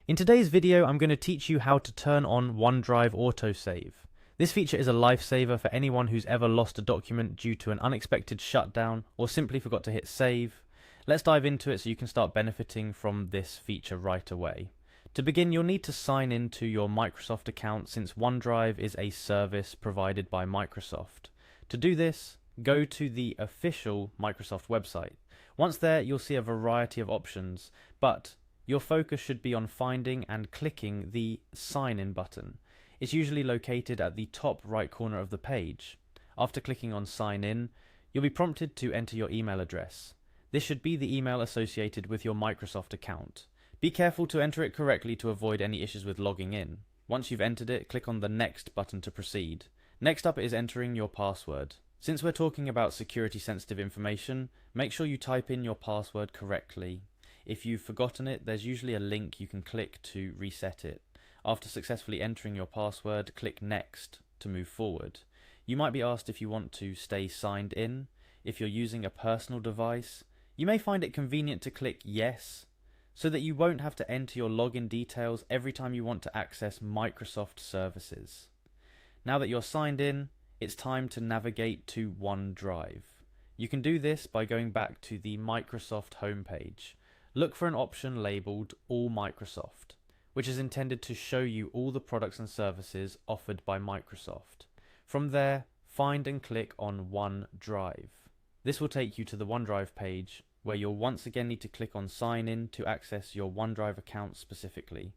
In today's video, I'm going to teach you how to turn on OneDrive Autosave. This feature is a lifesaver for anyone who's ever lost a document due to an unexpected shutdown or simply forgot to hit save. Let's dive into it so you can start benefiting from this feature right away. To begin, you'll need to sign into your Microsoft account since OneDrive is a service provided by Microsoft. To do this, go to the official Microsoft website. Once there, you'll see a variety of options, but your focus should be on finding and clicking the Sign In button. It's usually located at the top right corner of the page. After clicking on Sign In, you'll be prompted to enter your email address. This should be the email associated with your Microsoft account. Be careful to enter it correctly to avoid any issues with logging in. Once you've entered it, click on the Next button to proceed. Next up is entering your password. Since we're talking about security sensitive information, make sure you type in your password correctly. If you've forgotten it, there's usually a link you can click to reset it. After successfully entering your password, click Next to move forward. You might be asked if you want to stay signed in. If you're using a personal device, you may find it convenient to click Yes, so that you won't have to enter your login details every time you want to access Microsoft services. Now that you're signed in, it's time to navigate to OneDrive. You can do this by going back to the Microsoft homepage. Look for an option labelled All Microsoft, which is intended to show you all the products and services offered by Microsoft. From there, find and click on OneDrive. This will take you to the OneDrive page, where you'll once again need to click on Sign In to access your OneDrive account specifically.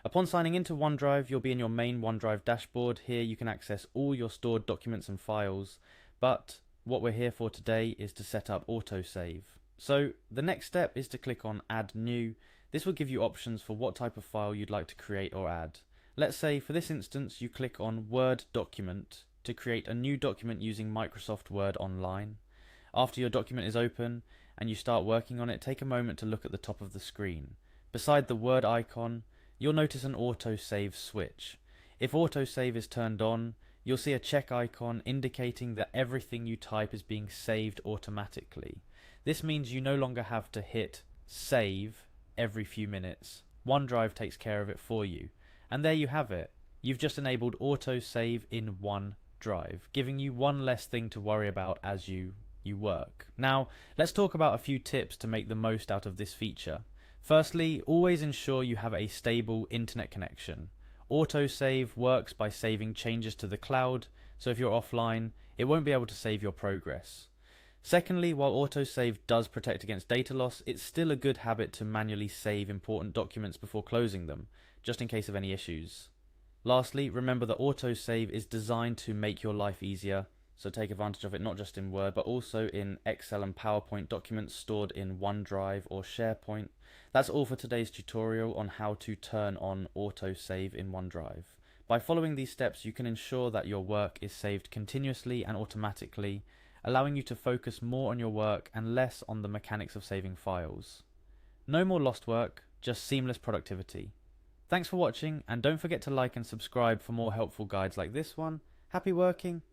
Upon signing into OneDrive, you'll be in your main OneDrive dashboard. Here you can access all your stored documents and files, but what we're here for today is to set up autosave. So the next step is to click on Add New. This will give you options for what type of file you'd like to create or add. Let's say for this instance you click on Word Document to create a new document using Microsoft Word Online. After your document is open and you start working on it, take a moment to look at the top of the screen. Beside the Word icon, you'll notice an autosave switch. If autosave is turned on, you'll see a check icon indicating that everything you type is being saved automatically. This means you no longer have to hit save every few minutes. OneDrive takes care of it for you. And there you have it. You've just enabled autosave in OneDrive, giving you one less thing to worry about as you work. Now, let's talk about a few tips to make the most out of this feature. Firstly, always ensure you have a stable internet connection. Autosave works by saving changes to the cloud, so if you're offline, it won't be able to save your progress. Secondly, while autosave does protect against data loss, it's still a good habit to manually save important documents before closing them, just in case of any issues. Lastly, remember that autosave is designed to make your life easier, so take advantage of it not just in Word, but also in Excel and PowerPoint documents stored in OneDrive or SharePoint. That's all for today's tutorial on how to turn on autosave in OneDrive. By following these steps, you can ensure that your work is saved continuously and automatically, allowing you to focus more on your work and less on the mechanics of saving files. No more lost work, just seamless productivity. Thanks for watching, and don't forget to like and subscribe for more helpful guides like this one. Happy working!